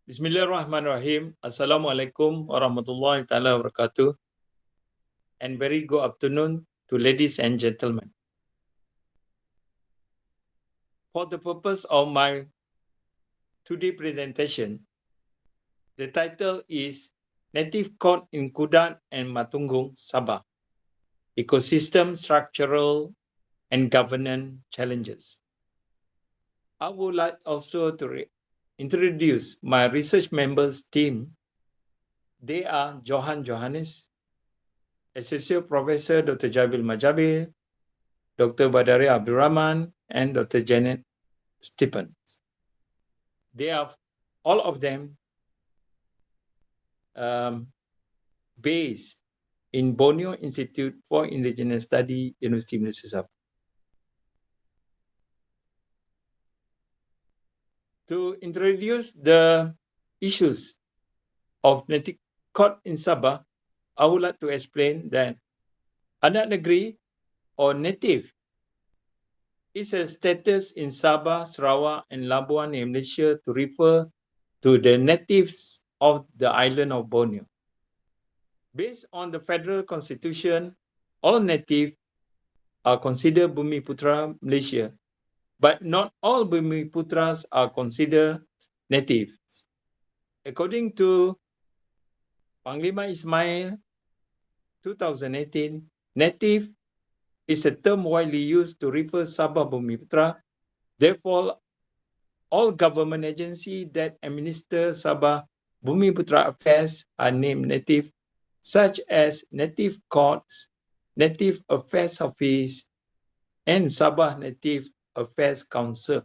Bismillahirrahmanirrahim. Assalamualaikum warahmatullahi taala wabarakatuh. And very good afternoon to ladies and gentlemen. For the purpose of my today presentation, the title is Native Code in Kudat and Matunggung, Sabah, Ecosystem Structural and Governance Challenges. I would like also to introduce my research members team. They are Johan Johannes, Associate Professor Dr. Jabil Majabil, Dr. Badari Abdurrahman, and Dr. Janet Stephens. They are all of them based in Borneo Institute for Indigenous Study, University of Malaysia Sabah. To introduce the issues of native code in Sabah, I would like to explain that anak negeri or native is a status in Sabah, Sarawak, and Labuan in Malaysia to refer to the natives of the island of Borneo. Based on the federal constitution, all native are considered Bumi Putra Malaysia, but not all Bumi Putras are considered natives. According to Panglima Ismail 2018, native is a term widely used to refer Sabah Bumi Putra. Therefore, all government agencies that administer Sabah Bumi Putra affairs are named native, such as Native Courts, Native Affairs Office, and Sabah Native Affairs Council.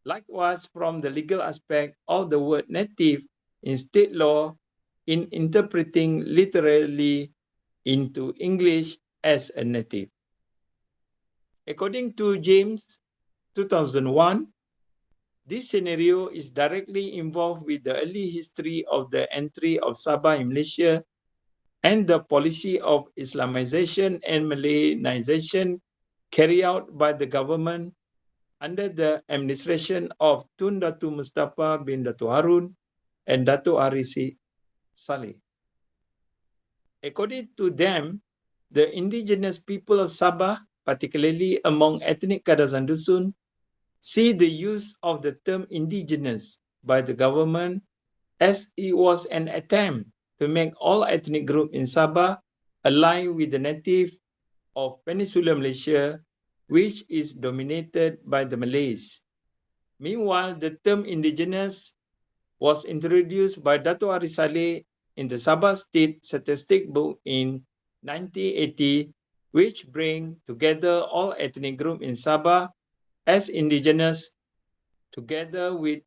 Likewise, from the legal aspect of the word native in state law, in interpreting literally into English as a native. According to James 2001, this scenario is directly involved with the early history of the entry of Sabah in Malaysia and the policy of Islamization and Malayanization carried out by the government under the administration of Tun Datu Mustafa bin Datu Harun and Datu Arisi Saleh. According to them, the indigenous people of Sabah, particularly among ethnic Kadazan Dusun, see the use of the term indigenous by the government as it was an attempt to make all ethnic groups in Sabah align with the native of Peninsular Malaysia, which is dominated by the Malays. Meanwhile, the term indigenous was introduced by Dato' Ari Saleh in the Sabah State Statistic Book in 1980, which bring together all ethnic groups in Sabah as indigenous, together with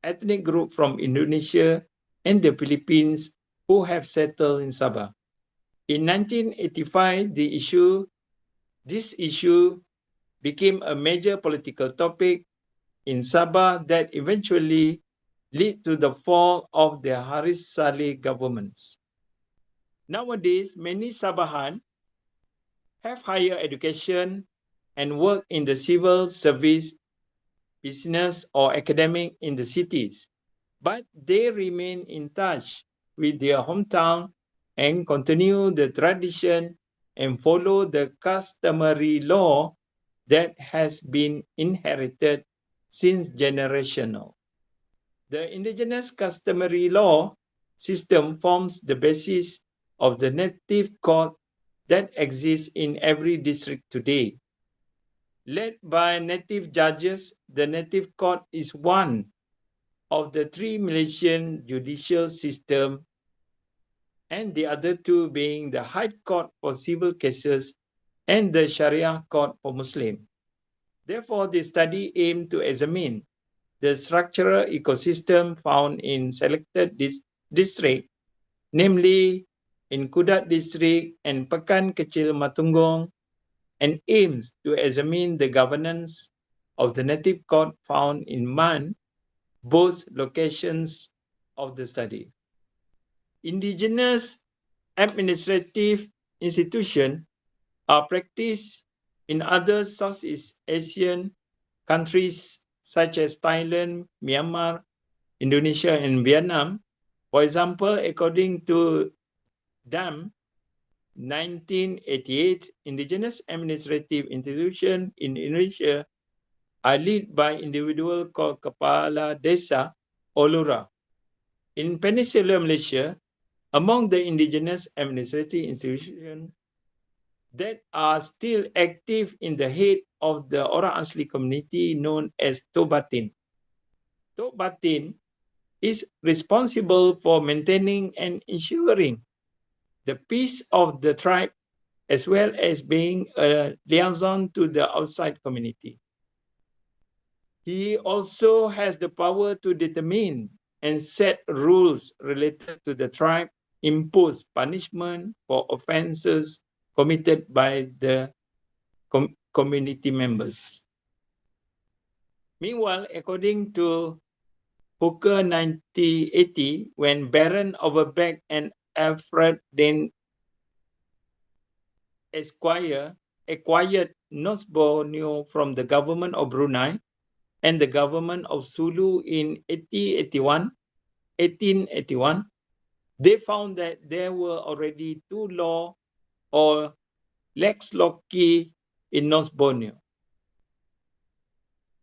ethnic group from Indonesia and the Philippines who have settled in Sabah. In 1985, this issue became a major political topic in Sabah that eventually led to the fall of the Haris Saleh governments. Nowadays, many Sabahan have higher education and work in the civil service, business, or academic in the cities, but they remain in touch with their hometown and continue the tradition and follow the customary law that has been inherited since generational. The indigenous customary law system forms the basis of the native court that exists in every district today. Led by native judges, the native court is one of the three Malaysian judicial system, and the other two being the High Court for civil cases and the Sharia Court for Muslim. Therefore, the study aimed to examine the structural ecosystem found in selected districts, namely in Kudat District and Pekan Kecil Matunggung, and aims to examine the governance of the native court found in MAN, both locations of the study. Indigenous administrative institutions are practiced in other Southeast Asian countries such as Thailand, Myanmar, Indonesia, and Vietnam. For example, according to DAM 1988, indigenous administrative institutions in Indonesia are led by individuals called Kepala Desa or Lurah. In Peninsular Malaysia, among the indigenous administrative institutions that are still active in the head of the Orang Asli community known as Tok Batin. Tok Batin is responsible for maintaining and ensuring the peace of the tribe, as well as being a liaison to the outside community. He also has the power to determine and set rules related to the tribe, impose punishment for offenses committed by the community members. Meanwhile, according to Hooker 1980, when Baron Overbeck and Alfred Dane Esquire acquired North Borneo from the government of Brunei and the government of Sulu in 1881, they found that there were already two laws or lex loci in North Borneo.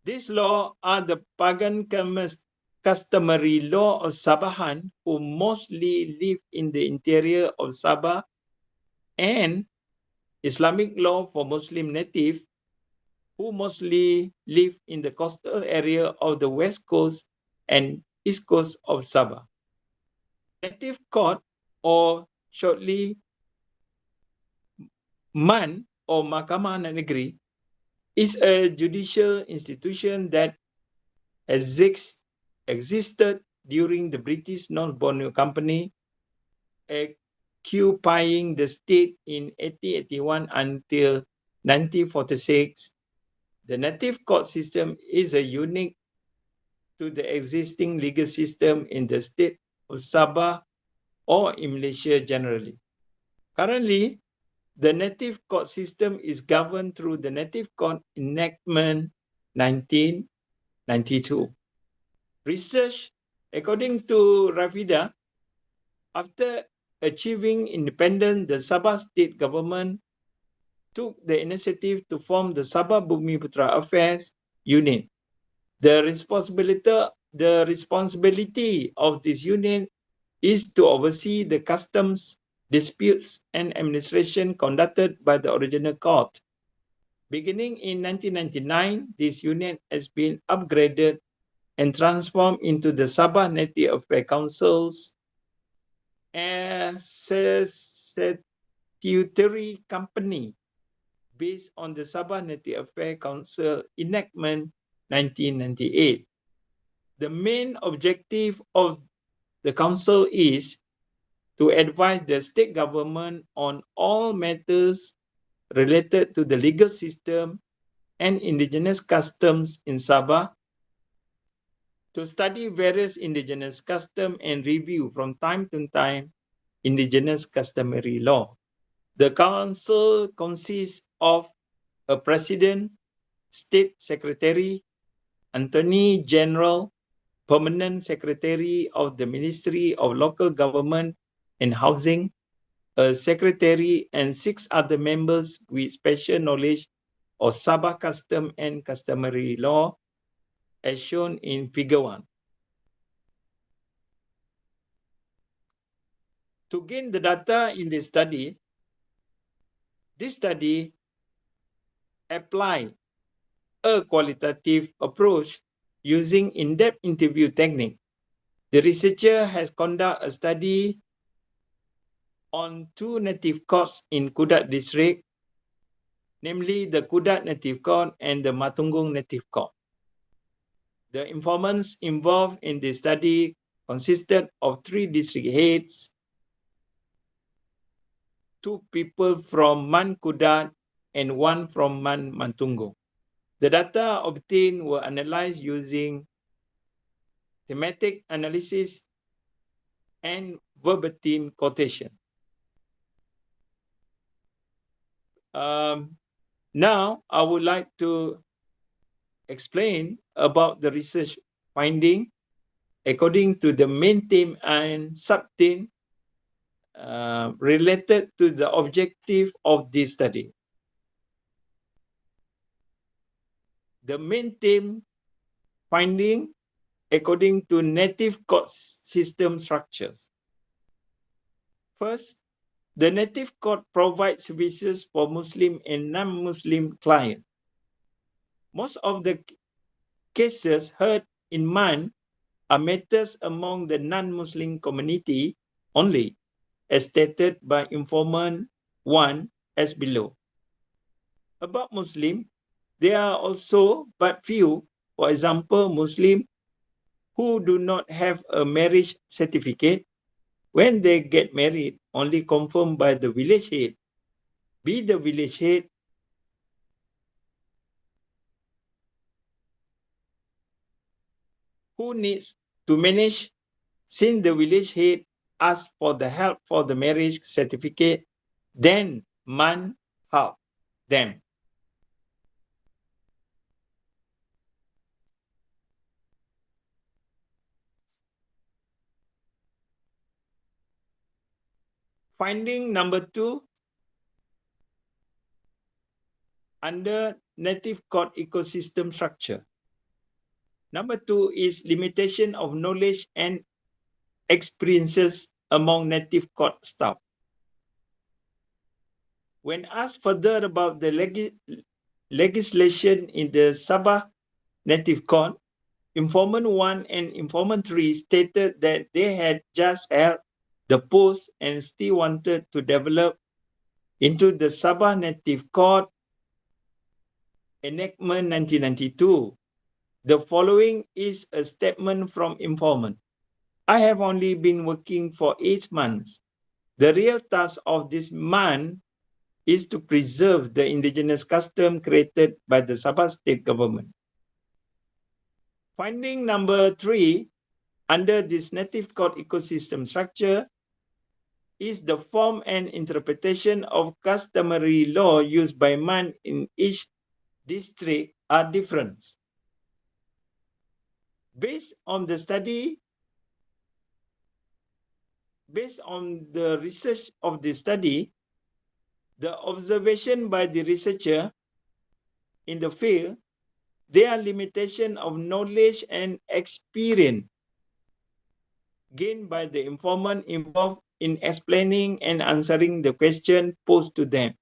These laws are the pagan customary law of Sabahan, who mostly live in the interior of Sabah, and Islamic law for Muslim native, who mostly live in the coastal area of the west coast and east coast of Sabah. Native court, or shortly MAN or Mahkamah Negeri, is a judicial institution that existed during the British North Borneo Company, occupying the state in 1881 until 1946. The native court system is a unique to the existing legal system in the state of Sabah or in Malaysia generally. Currently, the native court system is governed through the Native Court Enactment 1992. Research, according to Rafida, after achieving independence, the Sabah state government took the initiative to form the Sabah Bumiputra Affairs Unit. The responsibility of this unit is to oversee the customs disputes and administration conducted by the original court. Beginning in 1999, this unit has been upgraded and transformed into the Sabah Native Affairs Council's statutory company based on the Sabah Native Affairs Council Enactment 1998. The main objective of the council is to advise the state government on all matters related to the legal system and indigenous customs in Sabah, to study various indigenous customs and review from time to time indigenous customary law. The council consists of a president, state secretary, attorney general, permanent secretary of the Ministry of Local Government and Housing, a secretary, and 6 other members with special knowledge of Sabah custom and customary law, as shown in Figure 1. To gain the data in this study applies a qualitative approach using in-depth interview technique. The researcher has conducted a study on 2 native courts in Kudat district, namely the Kudat Native Court and the Matunggung Native Court. The informants involved in the study consisted of 3 district heads, 2 people from Man Kudat, and 1 from Man Matunggung. The data obtained were analyzed using thematic analysis and verbatim quotation. Now, I would like to explain about the research finding according to the main theme and sub-theme related to the objective of this study. The main theme finding according to native court system structures. First, the native court provides services for Muslim and non-Muslim clients. Most of the cases heard in MAN are matters among the non-Muslim community only, as stated by informant 1 as below. About Muslim, there are also but few, for example, Muslim who do not have a marriage certificate. When they get married, only confirmed by the village head. Be the village head who needs to manage, since the village head asks for the help for the marriage certificate, then MAN help them. Finding number 2, under native court ecosystem structure. Number 2 is limitation of knowledge and experiences among native court staff. When asked further about the legislation in the Sabah Native Court, Informant 1 and Informant 3 stated that they had just held the post and still wanted to develop into the Sabah Native Court Enactment 1992. The following is a statement from informant. I have only been working for 8 months. The real task of this man is to preserve the indigenous custom created by the Sabah state government. Finding number 3, under this native court ecosystem structure, is the form and interpretation of customary law used by MAN in each district are different. Based on the research of the study, the observation by the researcher in the field, there are limitations of knowledge and experience gained by the informant involved in explaining and answering the question posed to them.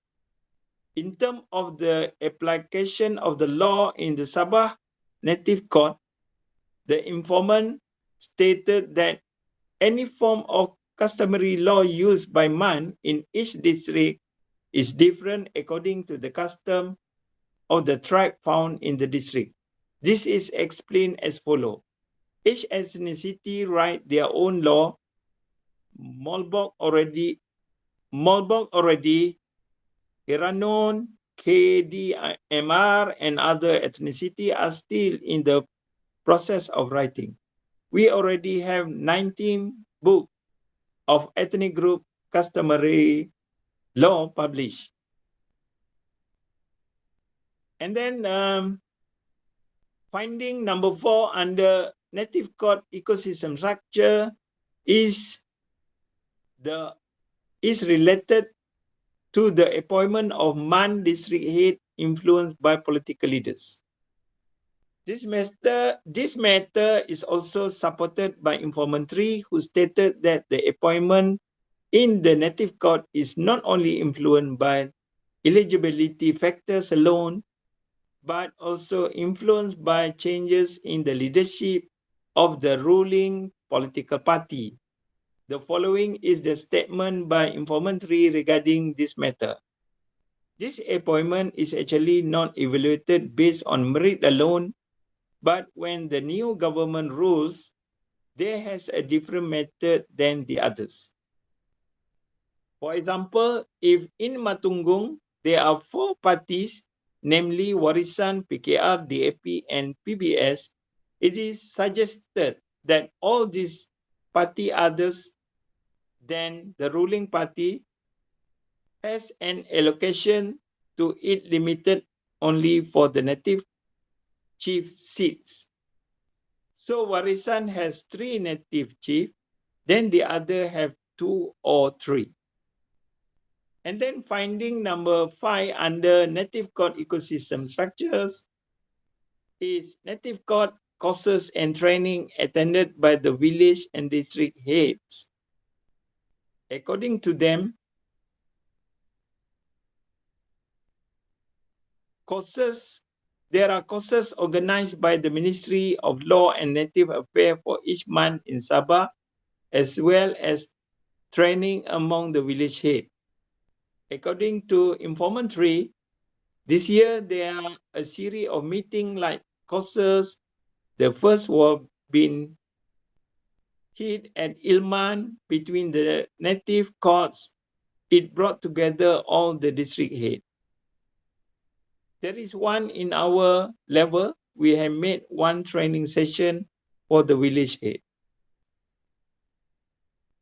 In terms of the application of the law in the Sabah Native Court, the informant stated that any form of customary law used by MAN in each district is different according to the custom of the tribe found in the district. This is explained as follows. Each ethnicity write their own law. Molbok already, Iranon, KDMR, and other ethnicity are still in the process of writing. We already have 19 books of ethnic group customary law published. And then finding number 4 under native court ecosystem structure is related to the appointment of MAN district head influenced by political leaders. This matter is also supported by informant 3, who stated that the appointment in the native court is not only influenced by eligibility factors alone, but also influenced by changes in the leadership of the ruling political party. The following is the statement by informant 3 regarding this matter. This appointment is actually not evaluated based on merit alone, but when the new government rules, there has a different method than the others. For example, if in Matunggung, there are 4 parties, namely Warisan, PKR, DAP, and PBS, it is suggested that all these party others than the ruling party has an allocation to it limited only for the native chief seats. So Warisan has 3 native chiefs, then the other have 2 or 3. And then finding number 5 under native court ecosystem structures is native court courses and training attended by the village and district heads. According to them, there are courses organized by the Ministry of Law and Native Affairs for each month in Sabah, as well as training among the village head. According to Informant 3, this year there are a series of meetings like courses. The first was been held at Ilman between the native courts. It brought together all the district heads. There is one in our level. We have made one training session for the village head.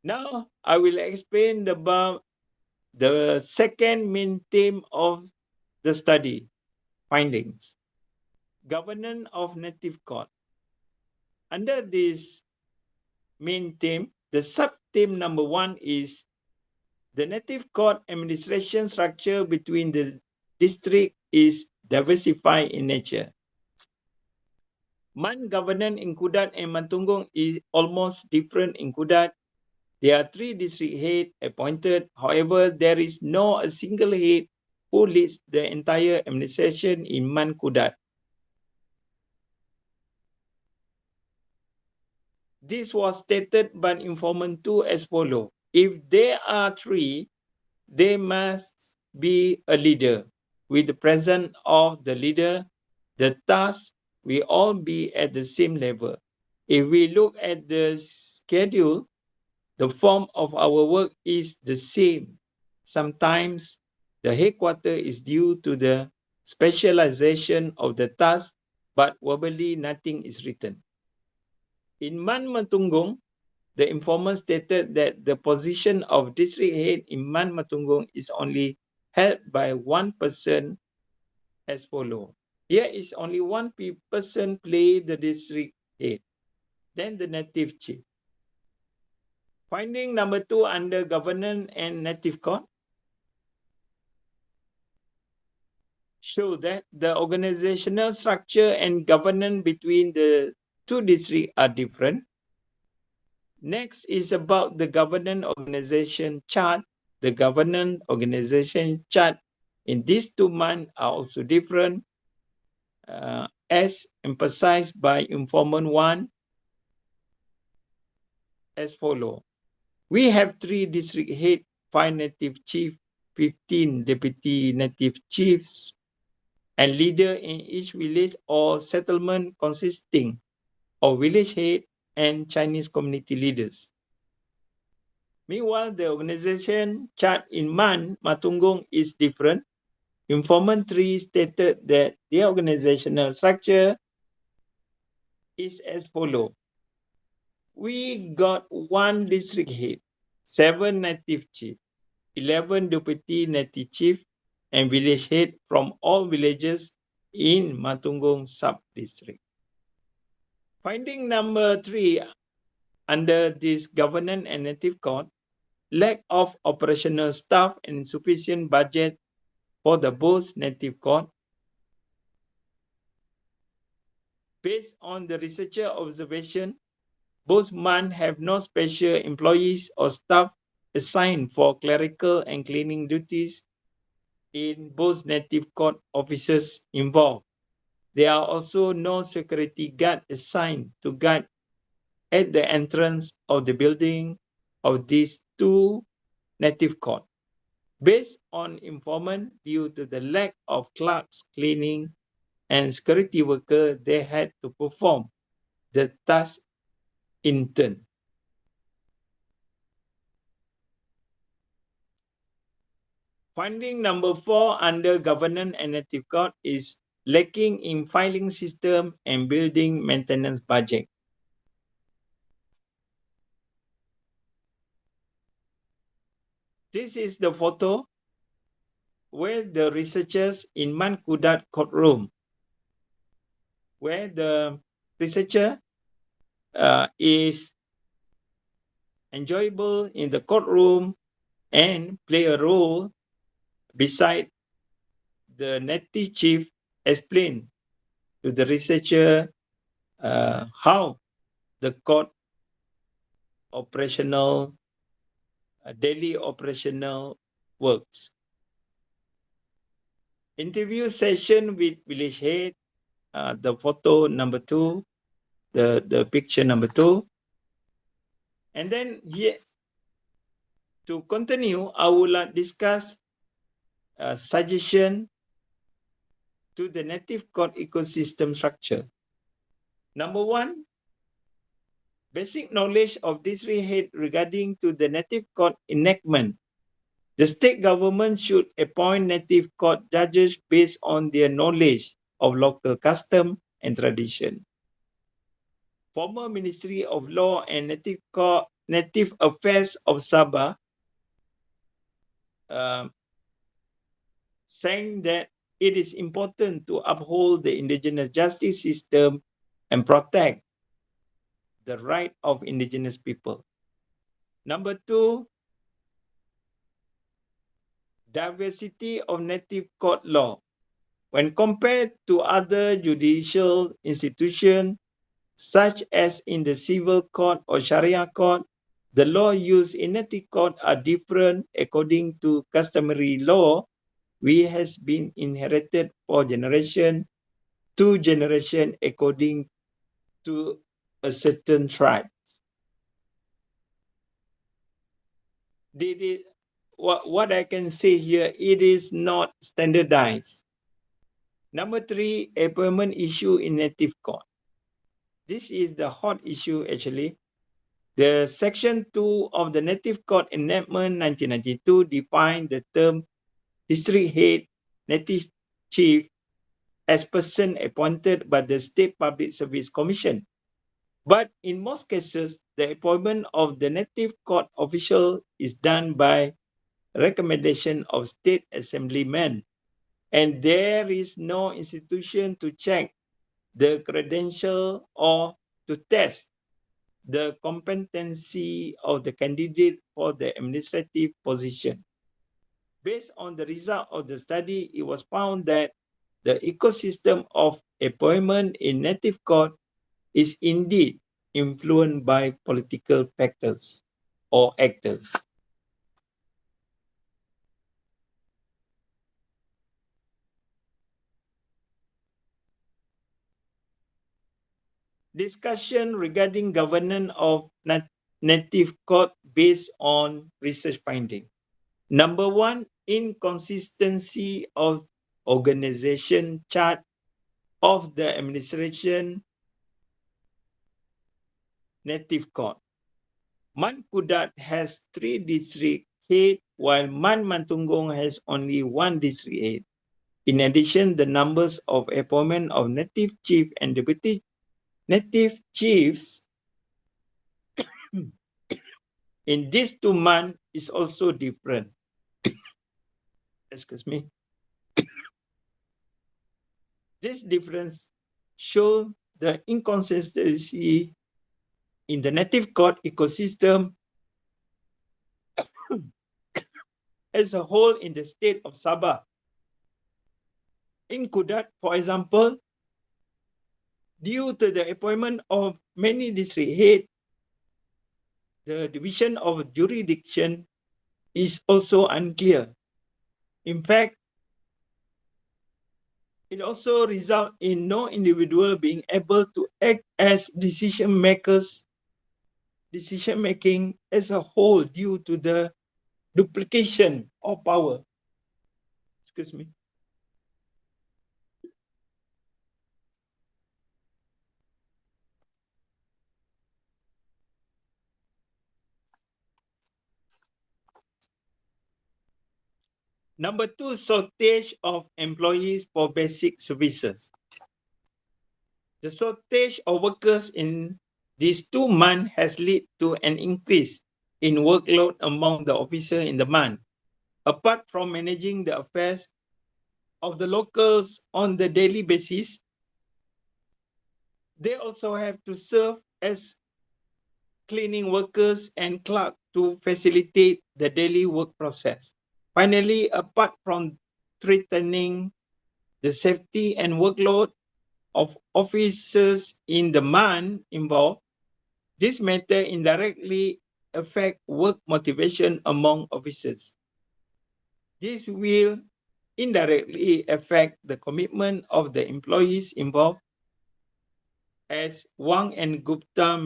Now I will explain about the second main theme of the study findings. Governance of native court. Under this main theme, the sub-theme number 1 is the native court administration structure between the district is diversified in nature. Man governance in Kudat and Matungong is almost different in Kudat. There are 3 district heads appointed. However, there is no a single head who leads the entire administration in Man Kudat. This was stated by Informant 2 as follows. If there are 3, there must be a leader. With the presence of the leader, the task will all be at the same level. If we look at the schedule, the form of our work is the same. Sometimes the headquarters is due to the specialization of the task, but verbally nothing is written. In Man Matungong, the informant stated that the position of district head in Man Matungong is only held by one person as follows. Here is only one person play the district head, then the native chief. Finding number 2 under governance and native court show that the organizational structure and governance between the 2 districts are different. Next is about the governance organization chart. The governance organization chart in these 2 months are also different, as emphasized by Informant 1 as follows. We have 3 district heads, 5 native chiefs, 15 deputy native chiefs, and leader in each village or settlement consisting of village head and Chinese community leaders. Meanwhile, the organization chart in Man Matungong is different. Informant 3 stated that the organizational structure is as follows. We got 1 district head, 7 native chiefs, 11 deputy native chiefs, and village head from all villages in Matungong sub-district. Finding number 3 under this governance and native court, lack of operational staff and insufficient budget for the both native court. Based on the researcher observation, both MAN have no special employees or staff assigned for clerical and cleaning duties in both native court offices involved. There are also no security guard assigned to guard at the entrance of the building of these 2 native court. Based on informant, due to the lack of clerks, cleaning, and security worker, they had to perform the task in turn. Finding number 4 under governance and native court is lacking in filing system and building maintenance budget. This is the photo where the researchers in Man Kudat courtroom, where the researcher is enjoyable in the courtroom and play a role beside the native chief explain to the researcher how the court operational, daily operational works. Interview session with village head, the photo number 2, the picture number 2. And then here, to continue, I will discuss a suggestion to the native court ecosystem structure. Number 1, basic knowledge of district head regarding to the native court enactment. The state government should appoint native court judges based on their knowledge of local custom and tradition. Former Ministry of Law and Native Affairs of Sabah saying that it is important to uphold the indigenous justice system and protect the right of indigenous people. Number 2, diversity of native court law. When compared to other judicial institutions, such as in the civil court or Sharia court, the law used in native court are different according to customary law, which has been inherited for generation to generation according to a certain tribe. What I can say here, it is not standardized. Number 3, appointment issue in native court. This is the hot issue actually. The Section 2 of the Native Court Enactment 1992 defined the term district head, native chief as person appointed by the State Public Service Commission. But in most cases, the appointment of the native court official is done by recommendation of state assemblymen, and there is no institution to check the credential or to test the competency of the candidate for the administrative position. Based on the result of the study, it was found that the ecosystem of appointment in native court is indeed influenced by political factors or actors. Discussion regarding governance of native court based on research finding. Number 1, inconsistency of organization chart of the administration native court. Man Kudat has 3 district head, while Man Mantungong has only 1 district head. In addition, the numbers of appointment of native chief and deputy native chiefs in these 2 man is also different. Excuse me. This difference shows the inconsistency in the native court ecosystem as a whole in the state of Sabah. In Kudat, for example, due to the appointment of many district heads, the division of jurisdiction is also unclear. In fact, it also results in no individual being able to act as decision making as a whole due to the duplication of power. Excuse me. Number 2, shortage of employees for basic services. The shortage of workers in these 2 months has led to an increase in workload among the officers in the month. Apart from managing the affairs of the locals on the daily basis, they also have to serve as cleaning workers and clerks to facilitate the daily work process. Finally, apart from threatening the safety and workload of officers in the man involved, this matter indirectly affect work motivation among officers. This will indirectly affect the commitment of the employees involved, as Wang and Gupta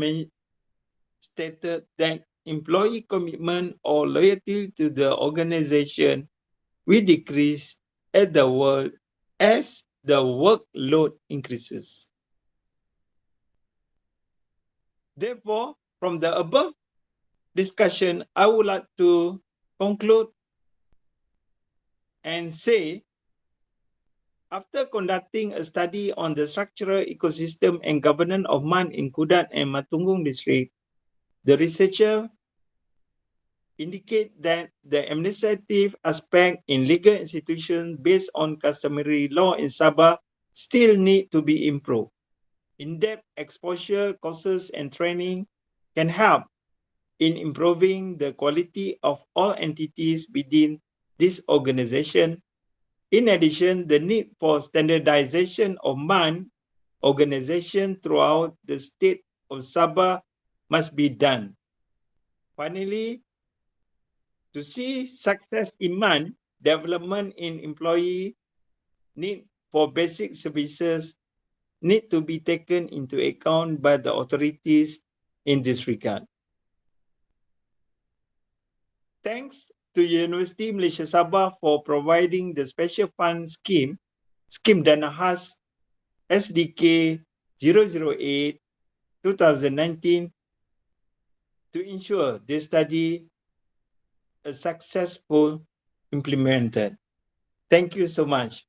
stated that employee commitment or loyalty to the organization will decrease as the workload increases. Therefore, from the above discussion, I would like to conclude and say, after conducting a study on the structural ecosystem and governance of MAN in Kudat and Matunggung district, the researcher indicate that the administrative aspect in legal institutions based on customary law in Sabah still need to be improved. In-depth exposure courses and training can help in improving the quality of all entities within this organization. In addition, the need for standardization of MAN organization throughout the state of Sabah must be done. Finally, to see success in MAN, development in employee need for basic services need to be taken into account by the authorities in this regard. Thanks to University Malaysia Sabah for providing the special fund scheme Dana Khas SDK 008 2019 to ensure this study a successful implemented. Thank you so much.